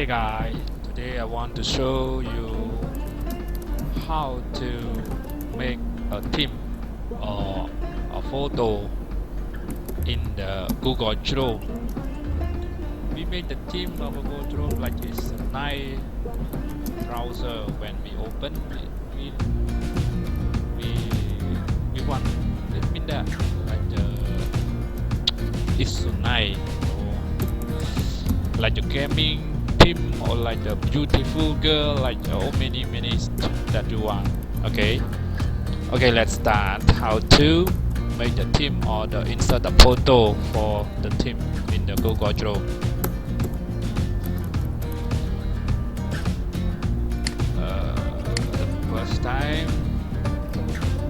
Hey guys, today I want to show you how to make a theme or a photo in the Google Chrome. We make the theme of a Google Chrome like it's a nice browser. When we open it, we want it mean that like it's so nice, or like the gaming theme, or like the beautiful girl, like many that you want. Okay, let's start how to make the theme or the insert the photo for the theme in the Google Chrome. The first time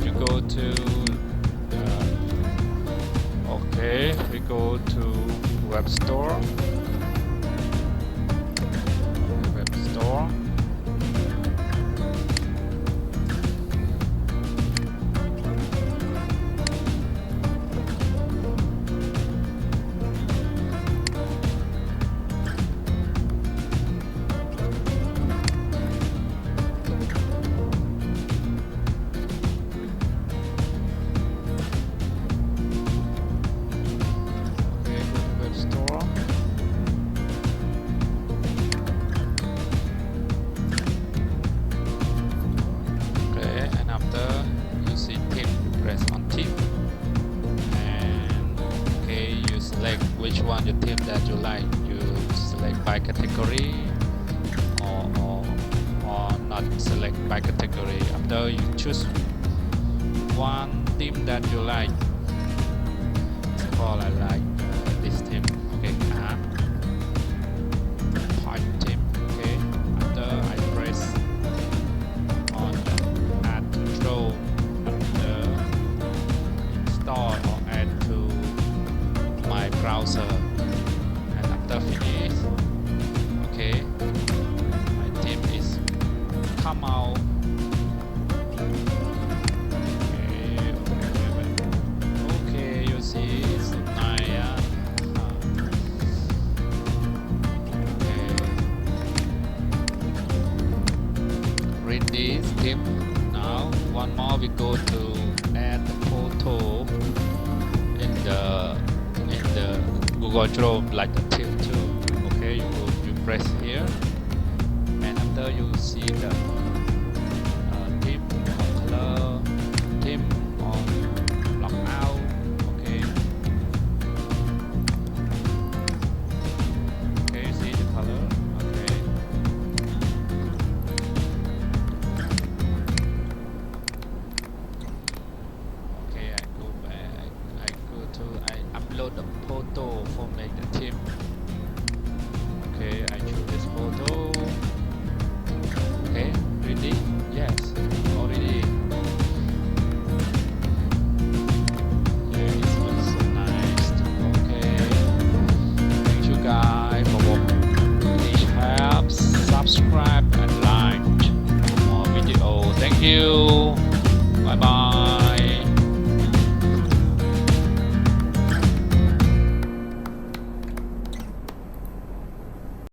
you go to we go to web store. Which one you theme that you like, you select by category or not select by category. After you choose one theme that you like, suppose I like this theme. Okay, point theme. Okay, after I press on the add control, after install or add to my browser, and after finish, okay, my theme is come out. Okay, you see it's nice. Okay, read this theme. Now one more, we go to add the photo in the Google Chrome, like the theme too. Okay, you press here, and after you see the theme or color, theme or block out. Okay, see the color. Okay, I go back. I upload the photo for make the theme. Okay, I choose this photo.